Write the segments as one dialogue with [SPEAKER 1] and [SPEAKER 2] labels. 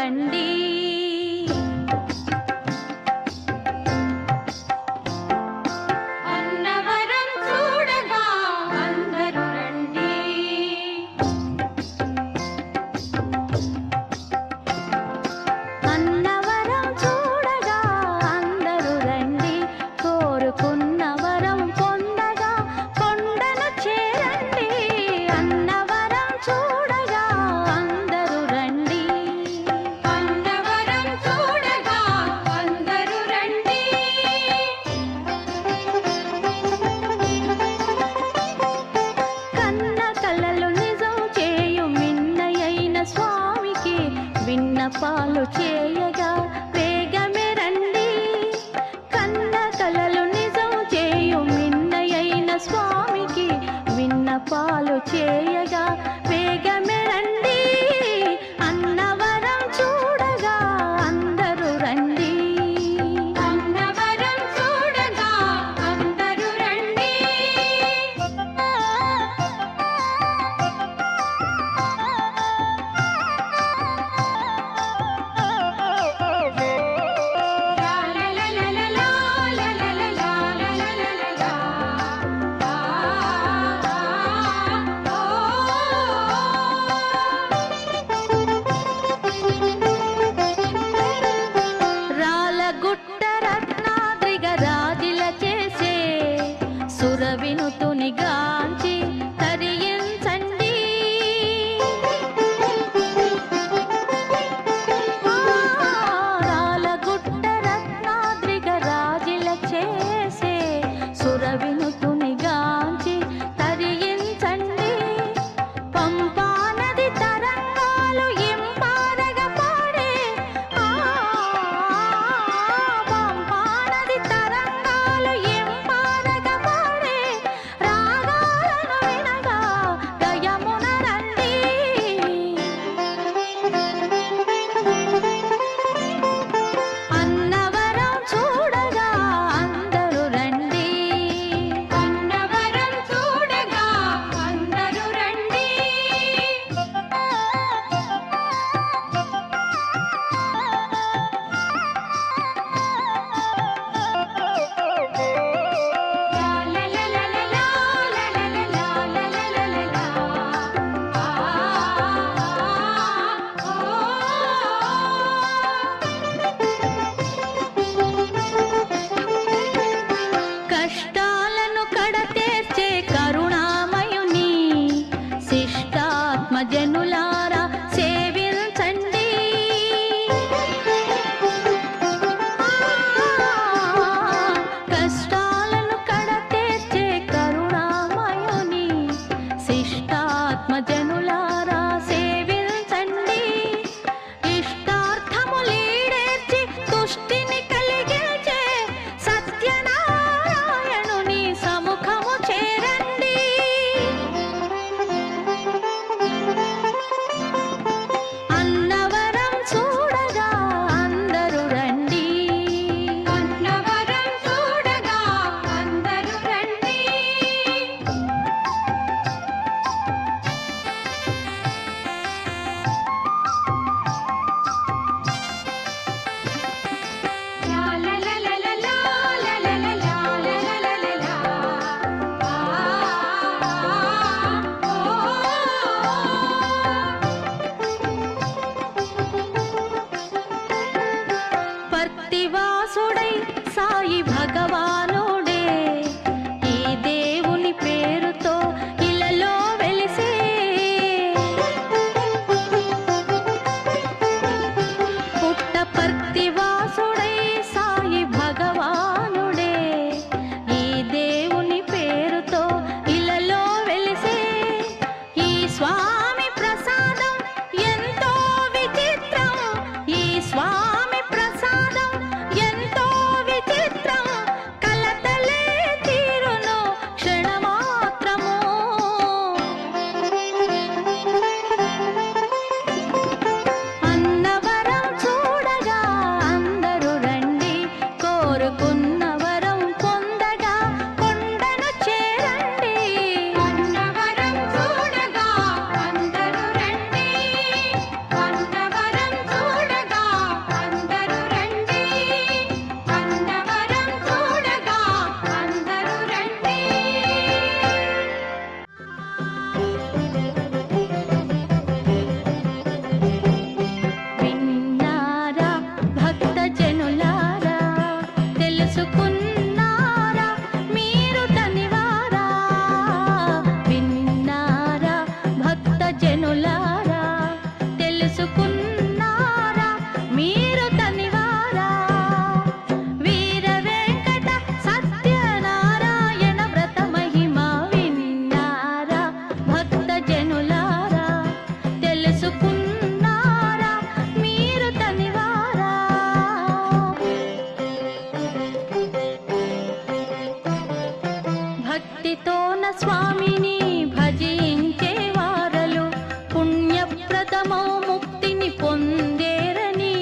[SPEAKER 1] రండి. అన్నవరం చూడగా అందరూ రండి. అన్నవరం చూడగా అందరూ రండి. కోరుకున్న వరం పొందగా కొండను చేరండి. అన్నవరం చూడగా అందరూ రండి. అన్నవరం చూడగా అందరూ రండి. కన్న కలలు నిజం చేయు మిన్నయైన స్వామికి విన్నపాలు చేయగా వేగమే రండి. కన్న కలలు నిజం చేయు మిన్నయైన స్వామికి విన్నపాలు చేయగా వేగమే రండి. అన్నవరం చూడగా అందరూ రండి. అన్నవరం చూడగా అందరూ రండి. రాలగుట్ట రత్నాద్రిగ రాజిల చేసే సురవినుతుని గాంచి తరించండి. రాలగుట్ట రత్నాద్రిగ రాజిల చేసే సురవినుతుని గాంచి తరించండి. పంపా నది తరంగాలు ఇంపారగా పాడే పంపా నది తరంగాలు ఇంపారగా పాడే రాగాలను వినగా గయమున రండి. అన్నవరం చూడగా అందరూ రండి. అన్నవరం చూడగా అందరూ రండి. కష్టాలను కడతేర్చే కరుణామయుని శిష్టాత్మ జనులారా సేవించండి. కష్టాలను కడతేర్చే కరుణామయుని శిష్టాత్మ జనులారా సేవించండి. ఇష్టార్థములీడేర్చి తుష్టిని కలిగించే సత్యనారాయణుని సముఖము చేరండి. జనులారా తెలుసుకున్నారా మీరు తనివారా వీర వెంకట సత్యనారాయణ వ్రత మహిమ విన్నారా భక్త జనులారా తెలుసుకున్నారా మీరు తనివారా భక్తితోన స్వామిని భజించే వారలు పుణ్యప్రదమౌ ముక్తిని పొందేరని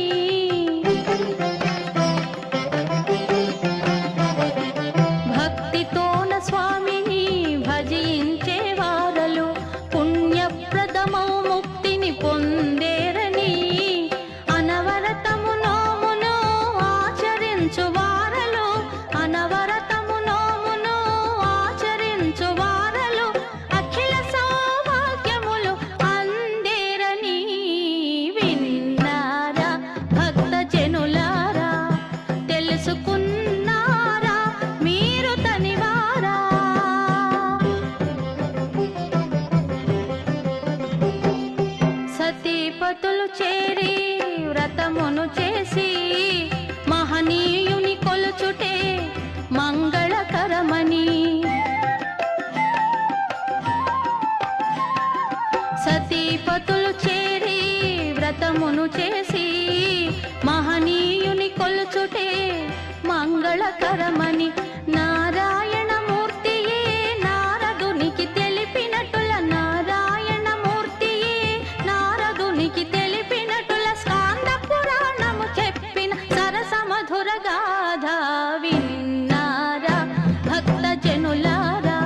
[SPEAKER 1] భక్తితోన స్వామిని భజించే వారలు పుణ్యప్రదమౌ ముక్తిని పొందేరని అనవరతము నోమును ఆచరించు వారలు అనవరతము నోమును ఆచరించు వారలు అఖిల సౌభాగ్యములు అందేరని విన్నారా భక్త జనులారా తెలుసుకున్నారా మీరు తనివారా సతీపతులు చేరి వ్రతమును చేసి మహనీయుని కొలుచుటే మంగళకరమని సతీపతులు చేరి వ్రతమును చేసి మహనీయుని కొలుచుటే మంగళకరమని నారాయణమూర్తియే నారదునికి తెలిపినట్టుల నారాయణమూర్తియే నారదునికి తెలిపినట్టుల స్కాంద పురాణము చెప్పిన సరస మధుర గాథ విన్నారా భక్త జనులారా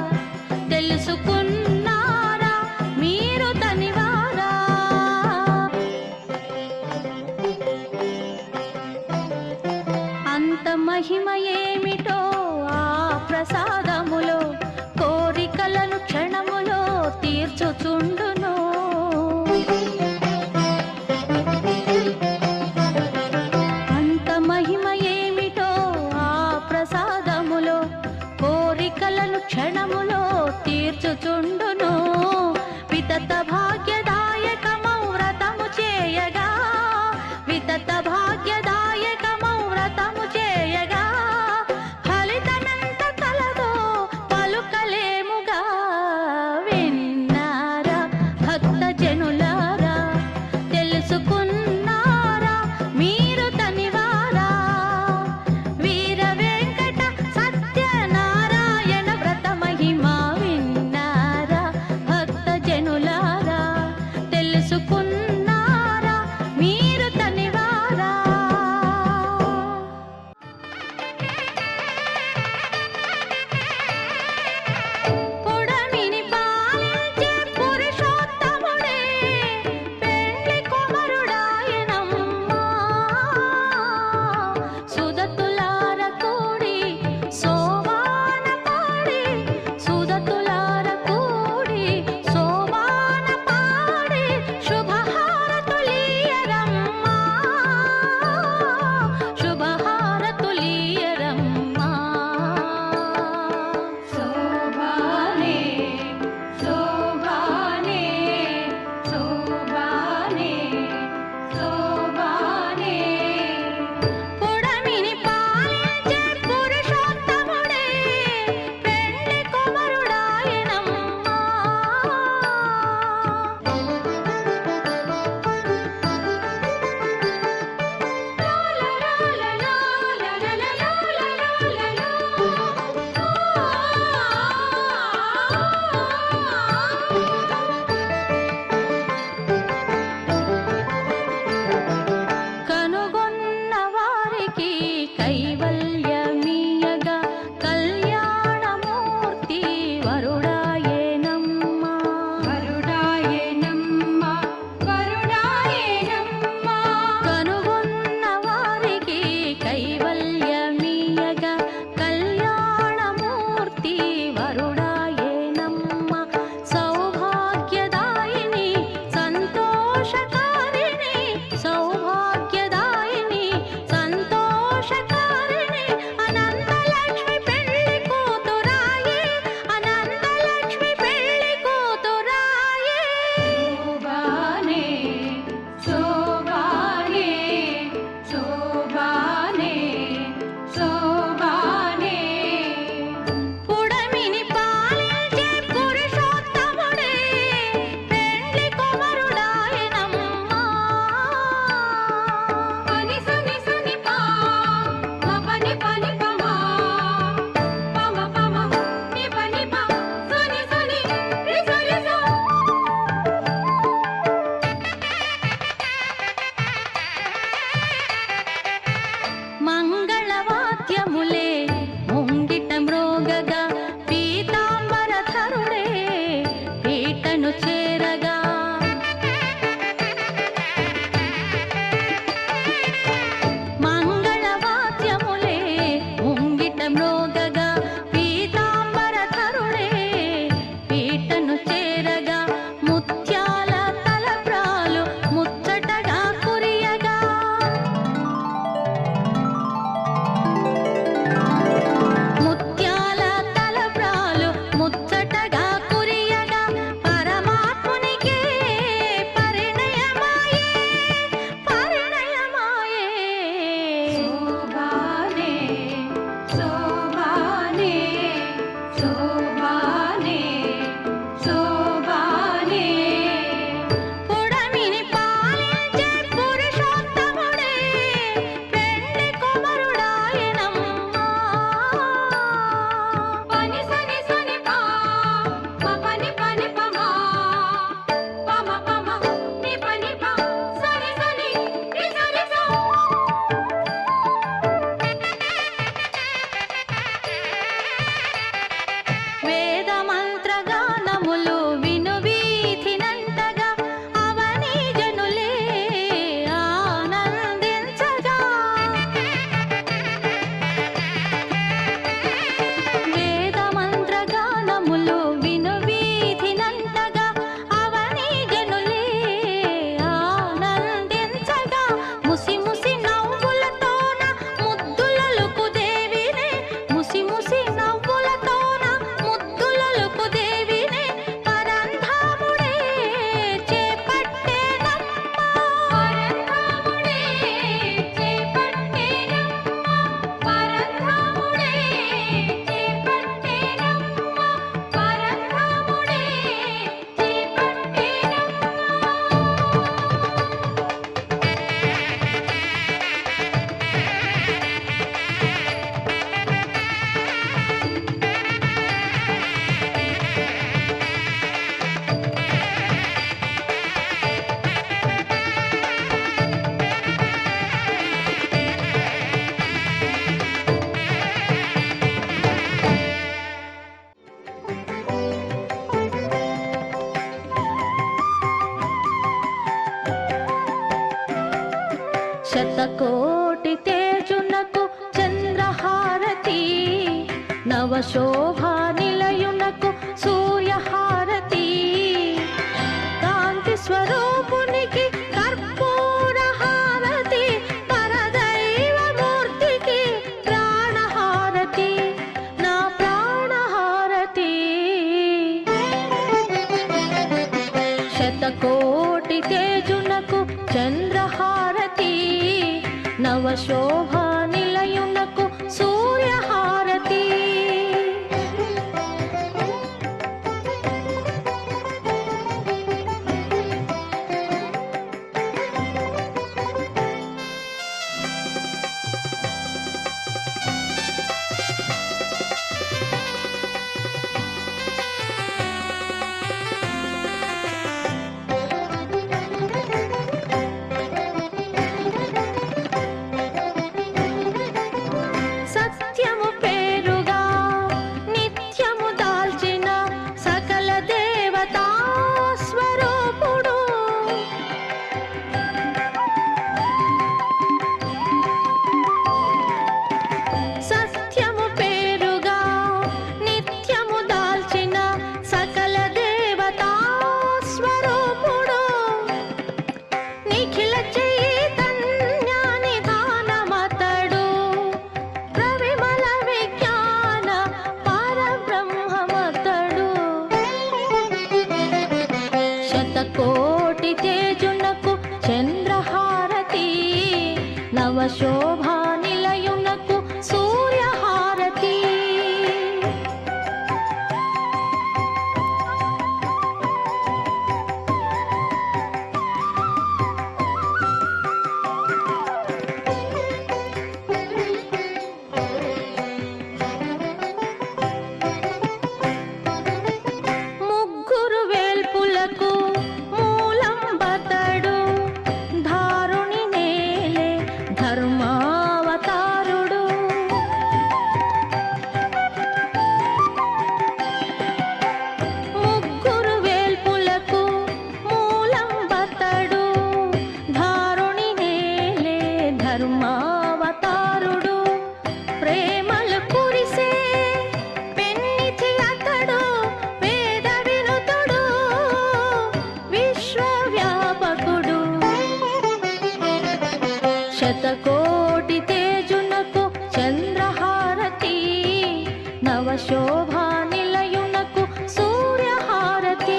[SPEAKER 1] తెలుసుకున్నారా మీరు తనివారా శోభా నిలయునకు సూర్యహారతి కాంతి స్వరూపునికి కర్పూర హారతి పరదైవ మూర్తికి ప్రాణహారతి నా ప్రాణహారతి శతకోటి తేజునకు చంద్రహారతి నవశోభా నిలయునకు సూర్యహారతి సత్యము పేరుగా నిత్యము దాల్చిన సకల దేవతా స్వరూపుడు సత్యము పేరుగా నిత్యము దాల్చిన సకల దేవతా స్వరూపుడు నిఖిల చైతన్యాని దానమతడు ప్రవిమల విజ్ఞాన పరబ్రహ్మమతడు శతకోటి తేజునకు చంద్రహారతి నవశోభా నిలయునకు సూర్యహారతి ముగ్గురు వేల్పులకు మూలం బతడు ధారుని నేలే ధర్మావతారుడు ముగ్గురు వేల్పులకు మూలం బతడు ధారుని నేలే ధర్మావతారుడు ప్రేమలు కురిసే పెన్నిధి అతడు వేద వినుతుడు విశ్వవ్యాపకుడు శతకోటి తేజునకు చంద్రహారతి నవశోభా నిలయునకు సూర్యహారతి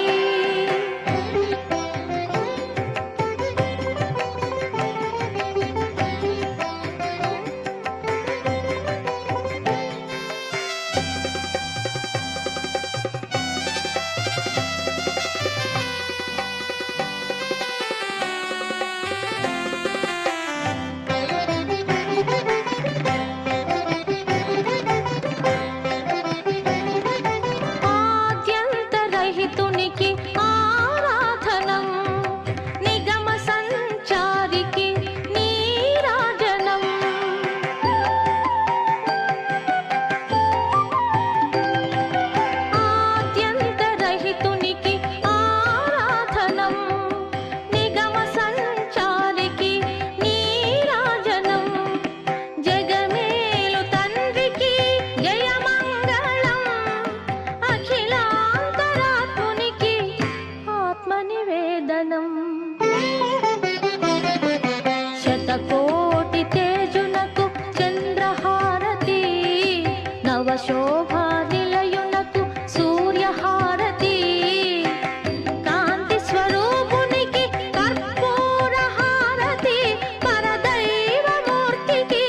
[SPEAKER 1] ఆద్యంతరహితునికి ఆరాధనం నిగమ సంచారికి నీరాజనం ఆద్యంతరహితునికి ఆరాధనం నిగమ సంచారికి నీరాజనం జగమేలు తండ్రికి జయమంగళం అఖిలాంతరాత్మునికి ఆత్మనివేదనం శతకోటి తేజునకు చంద్రహారతి నవశోభా నిలయునకు సూర్యహారతి కాంతి స్వరూపునికి కర్పూర హారతి పరదైవ మూర్తికి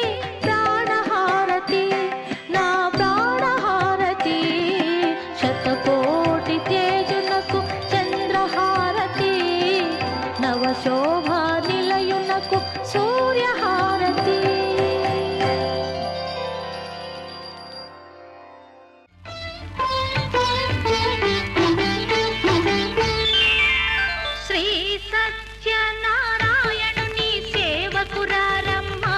[SPEAKER 1] ప్రాణహారతి నా ప్రాణహారతి శతకోటి తేజునకు చంద్రహారతి నవశోభా నిలయునకు సూర్యహారతి శ్రీ సత్యనారాయణుని సేవకురారమ్మా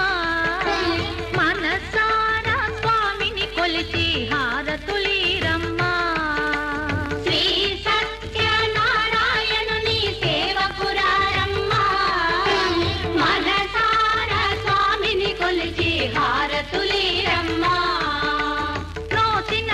[SPEAKER 1] మనసారా స్వామిని కొలిచి హారతులీరమ్మా
[SPEAKER 2] శ్రీ సత్యనారాయణుని సేవకురారమ్మా మనసారా స్వామిని కొలిచి హారతులీరమ్మా
[SPEAKER 1] నోచిన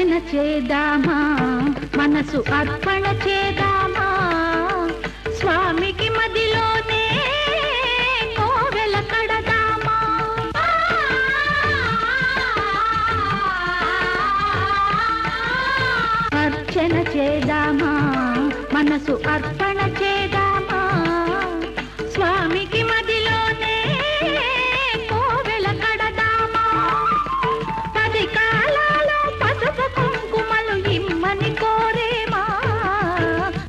[SPEAKER 1] అర్చన చేద్దామా మనసు అర్పణ చేద్దామా స్వామికి మదిలోనే కోవెల కడదామా అర్చన చేద్దామా మనసు అర్పణ చేద్దామా స్వామికి మదిలోనే కోవెల కడదామా 10 కాలాలో పసుపు కుంకుమలు ఇమ్మని కోరేమా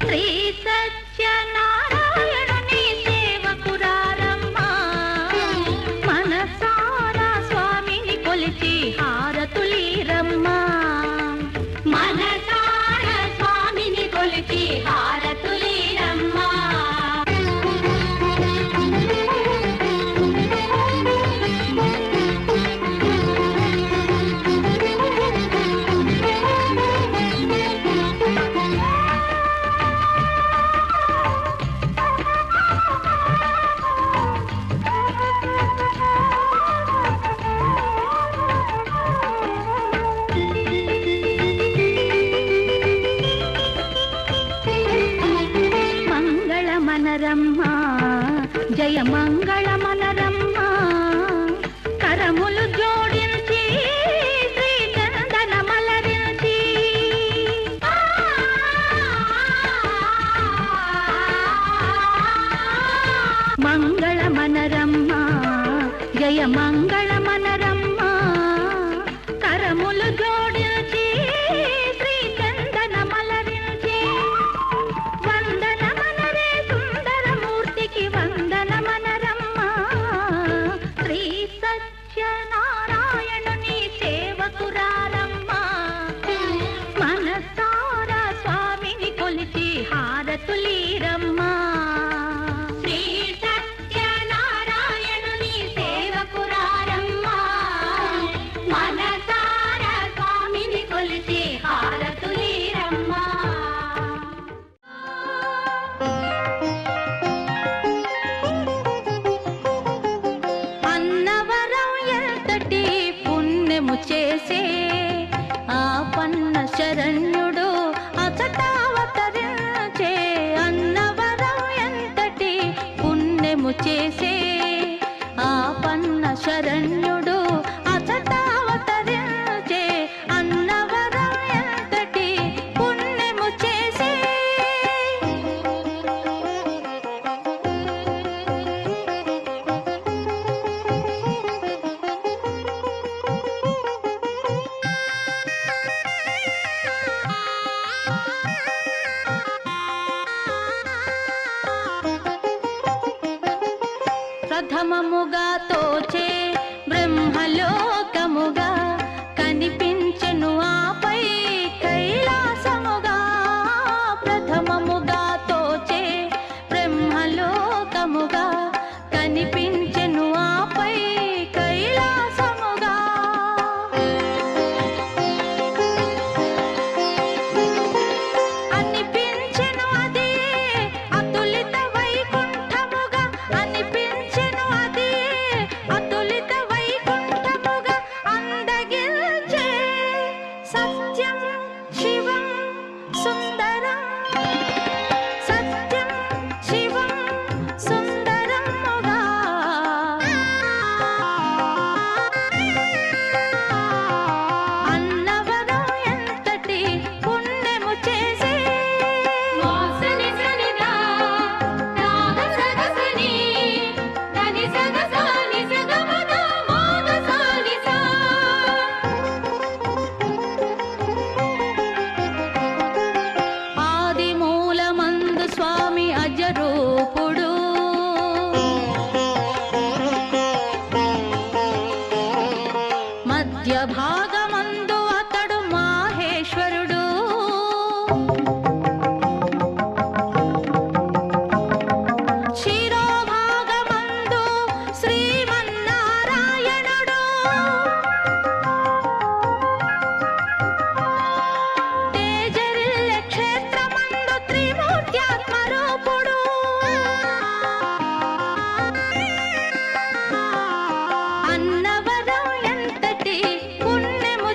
[SPEAKER 1] శ్రీ సత్యనారాయణుని సేవకురారమ్మా మనసారా స్వామిని కొలిచి హారతులీరమ్మా
[SPEAKER 2] మనసారా స్వామిని కొలిచి హారతులీరమ్మా
[SPEAKER 1] మంగళమనరమ్మా జయ మంగళమనరమ్మా కరములు జోడించి శ్రీ చందన మలరించి మంగళమనరమ్మా జయ మంగళమనరమ్మా కరములు జోడించి శ్రీ చందన మలరించి వందనమనరే సుందరమూర్తికి వందనమనరమ్మా శ్రీ సత్యనారాయణుని సేవకురారమ్మా మనసారా స్వామిని కొలిచి హారతులీరమ్మా
[SPEAKER 2] శ్రీ సత్యనారాయణుని సేవకురారమ్మా మనసారా స్వామిని కొలిచి హారతులీరమ్మా
[SPEAKER 1] అన్నవరం ఎంతటి పుణ్యము చేసే ఆ పన్న శరణ్యుడు అచటావతరించే అన్నవరం ఎంతటి పుణ్యము చేసే ఆ పన్న శరణ్యుడు అచటావతరించే అన్నవరం ఎంతటి పుణ్యము చేసే ప్రథమముగా తోచే బ్రహ్మలోకముగా కనిపించెను ఆపై కైలాసముగా ప్రథమముగా తోచే బ్రహ్మలోకముగా కనిపించెను ఆపై కైలాసముగా అనిపించెను అదే అతులిత వైకుంఠముగా అనిపించెను అదే అతులిత వైకుంఠముగా అందగిల్చే సత్యం శివం సుందరం సత్యం శివం సుందరముగా అన్నవరం ఎంతటి పుణ్యము చేసే
[SPEAKER 2] మోసని సనిదా రాగ సగసని దని సగసాని సగమద మోగ సానిసా
[SPEAKER 1] ఆది మూలమందు స్వామి అజరూపుడు మధ్య భాగమందు అతడు మాహేశ్వరుడు శిరోభాగమందు శ్రీమన్నారాయణుడు తేజరిల్లె క్షేత్రమందు త్రిమూర్త్యాత్మరూపుడు అన్నవరం ఎంతటి పుణ్యము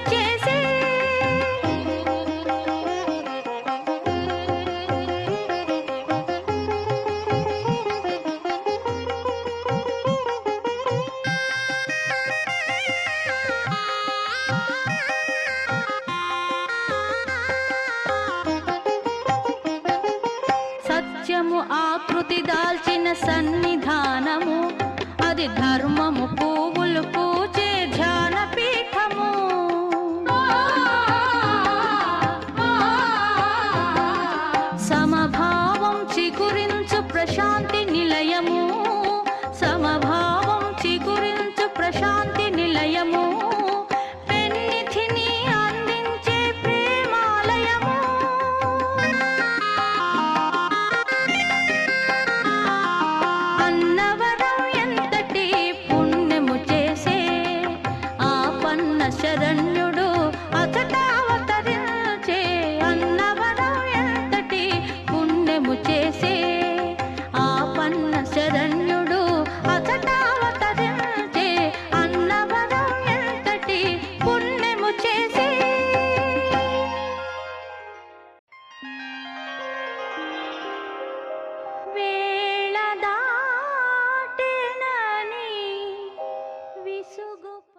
[SPEAKER 1] శరణ్య